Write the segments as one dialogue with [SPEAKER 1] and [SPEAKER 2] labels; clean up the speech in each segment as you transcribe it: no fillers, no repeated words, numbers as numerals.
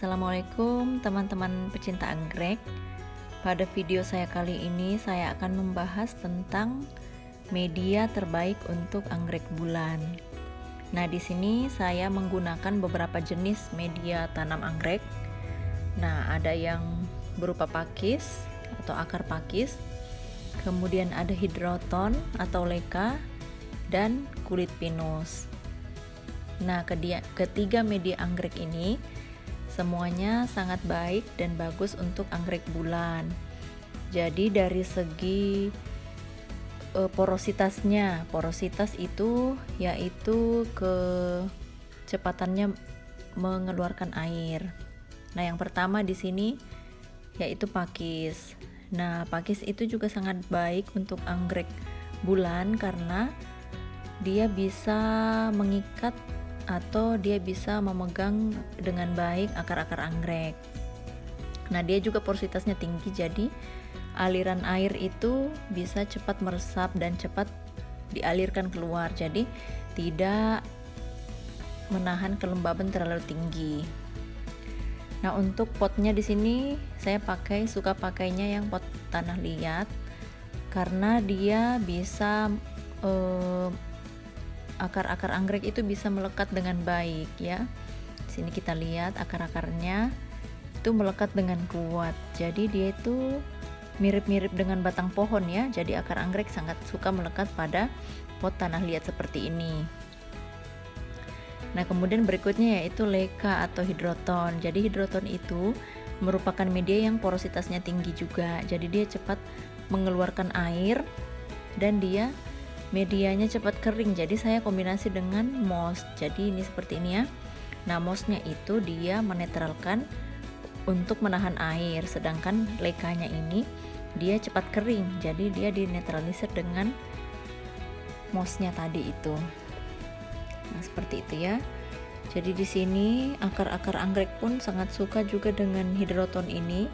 [SPEAKER 1] Assalamualaikum teman-teman pecinta anggrek. Pada video saya kali ini saya akan membahas tentang media terbaik untuk anggrek bulan. Nah, di sini saya menggunakan beberapa jenis media tanam anggrek. Nah, ada yang berupa pakis atau akar pakis, kemudian ada hidroton atau leka, dan kulit pinus. Nah, ketiga media anggrek ini semuanya sangat baik dan bagus untuk anggrek bulan. Jadi dari segi porositas itu yaitu kecepatannya mengeluarkan air. Nah, yang pertama di sini yaitu pakis. Nah, pakis itu juga sangat baik untuk anggrek bulan karena dia bisa mengikat atau dia bisa memegang dengan baik akar-akar anggrek. Nah, dia juga porositasnya tinggi, jadi aliran air itu bisa cepat meresap dan cepat dialirkan keluar, jadi tidak menahan kelembaban terlalu tinggi. Nah, untuk potnya di sini saya suka pakainya yang pot tanah liat karena dia bisa akar-akar anggrek itu bisa melekat dengan baik ya. Sini kita lihat akar-akarnya itu melekat dengan kuat. Jadi dia itu mirip-mirip dengan batang pohon ya. Jadi akar anggrek sangat suka melekat pada pot tanah liat seperti ini. Nah, kemudian berikutnya yaitu leka atau hidroton. Jadi hidroton itu merupakan media yang porositasnya tinggi juga. Jadi dia cepat mengeluarkan air dan dia medianya cepat kering, jadi saya kombinasi dengan moss. Jadi ini seperti ini ya. Nah, mossnya itu dia menetralkan untuk menahan air, sedangkan lekanya ini dia cepat kering, jadi dia dinetralisir dengan mossnya tadi itu. Nah, seperti itu ya. Jadi di sini akar-akar anggrek pun sangat suka juga dengan hidroton ini,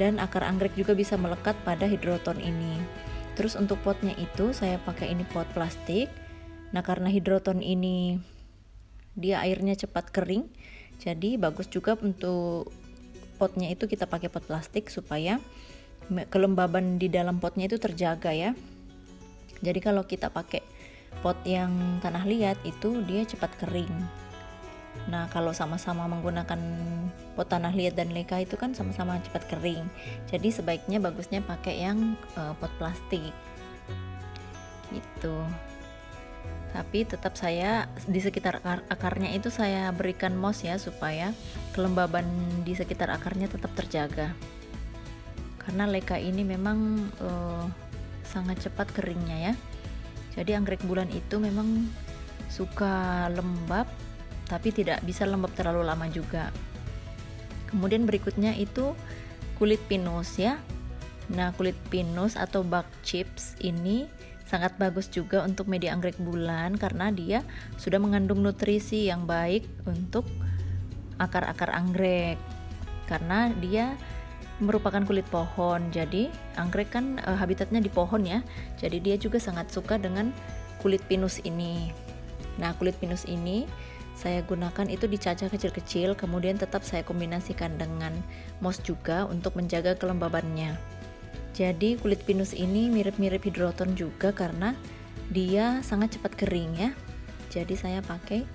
[SPEAKER 1] dan akar anggrek juga bisa melekat pada hidroton ini. Terus untuk potnya itu saya pakai ini pot plastik. Nah, karena hidroton ini dia airnya cepat kering, jadi bagus juga untuk potnya itu kita pakai pot plastik supaya kelembaban di dalam potnya itu terjaga ya. Jadi kalau kita pakai pot yang tanah liat itu dia cepat kering. Nah, kalau sama-sama menggunakan pot tanah liat dan leka itu kan sama-sama cepat kering. Jadi sebaiknya bagusnya pakai yang pot plastik gitu. Tapi tetap saya di sekitar akarnya itu saya berikan moss ya, supaya kelembaban di sekitar akarnya tetap terjaga. Karena leka ini memang sangat cepat keringnya ya. Jadi anggrek bulan itu memang suka lembab, tapi tidak bisa lembab terlalu lama juga. Kemudian berikutnya itu kulit pinus ya. Nah, kulit pinus atau bark chips ini sangat bagus juga untuk media anggrek bulan karena dia sudah mengandung nutrisi yang baik untuk akar-akar anggrek. Karena dia merupakan kulit pohon. Jadi anggrek kan habitatnya di pohon ya. Jadi dia juga sangat suka dengan kulit pinus ini. Nah, kulit pinus ini saya gunakan itu dicacah kecil-kecil, kemudian tetap saya kombinasikan dengan moss juga untuk menjaga kelembabannya. Jadi kulit pinus ini mirip-mirip hidroton juga karena dia sangat cepat kering ya. Jadi saya pakai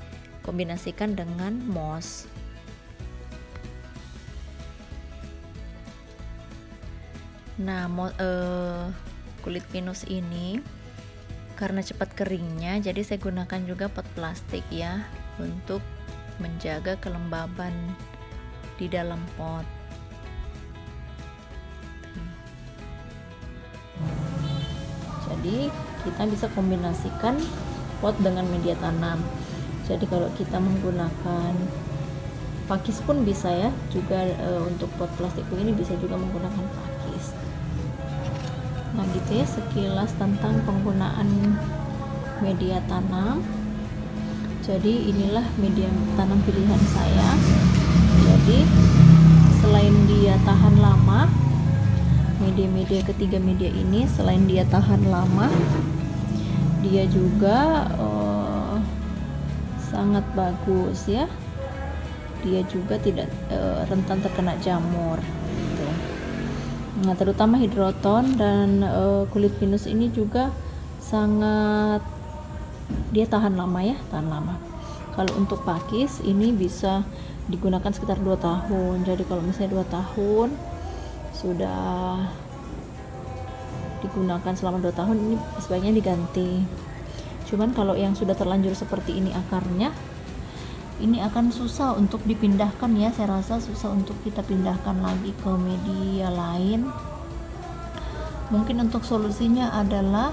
[SPEAKER 1] kombinasikan dengan moss. Nah, kulit pinus ini karena cepat keringnya, jadi saya gunakan juga pot plastik ya untuk menjaga kelembaban di dalam pot. Jadi kita bisa kombinasikan pot dengan media tanam. Jadi kalau kita menggunakan pakis pun bisa ya, juga untuk pot plastik ini bisa juga menggunakan pakis. Nah, gitu ya sekilas tentang penggunaan media tanam. Jadi inilah media tanam pilihan saya. Jadi selain dia tahan lama, ketiga media ini selain dia tahan lama, dia juga sangat bagus ya. dia juga tidak rentan terkena jamur gitu. Nah, terutama hidroton dan kulit pinus ini juga sangat, dia tahan lama ya, tahan lama. Kalau untuk pakis ini bisa digunakan sekitar 2 tahun. Jadi kalau misalnya 2 tahun sudah digunakan selama 2 tahun, ini sebaiknya diganti. Cuman kalau yang sudah terlanjur seperti ini akarnya, ini akan susah untuk dipindahkan ya, saya rasa susah untuk kita pindahkan lagi ke media lain. Mungkin untuk solusinya adalah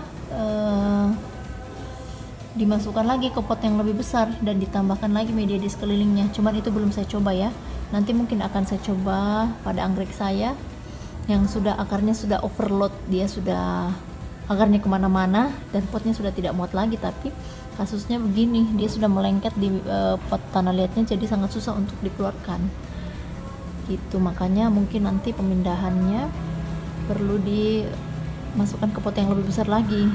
[SPEAKER 1] dimasukkan lagi ke pot yang lebih besar dan ditambahkan lagi media di sekelilingnya. Cuman itu belum saya coba ya, nanti mungkin akan saya coba pada anggrek saya yang sudah akarnya sudah overload, dia sudah akarnya kemana-mana dan potnya sudah tidak muat lagi. Tapi kasusnya begini, dia sudah melengket di pot tanah liatnya, jadi sangat susah untuk dikeluarkan gitu. Makanya mungkin nanti pemindahannya perlu dimasukkan ke pot yang lebih besar lagi,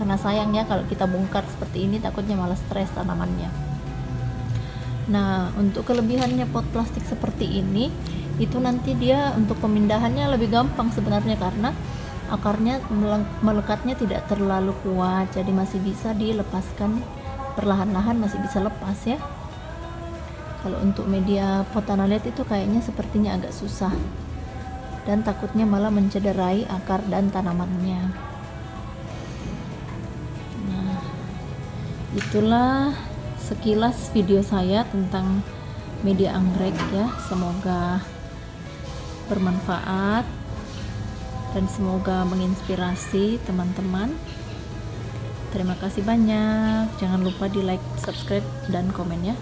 [SPEAKER 1] karena sayangnya kalau kita bongkar seperti ini takutnya malah stres tanamannya. Nah, untuk kelebihannya pot plastik seperti ini, itu nanti dia untuk pemindahannya lebih gampang sebenarnya, karena akarnya melekatnya tidak terlalu kuat, jadi masih bisa dilepaskan perlahan-lahan, masih bisa lepas ya. Kalau untuk media pot tanah liat itu kayaknya sepertinya agak susah dan takutnya malah mencederai akar dan tanamannya. Itulah sekilas video saya tentang media anggrek ya, semoga bermanfaat dan semoga menginspirasi teman-teman. Terima kasih banyak, jangan lupa di like, subscribe, dan komen ya.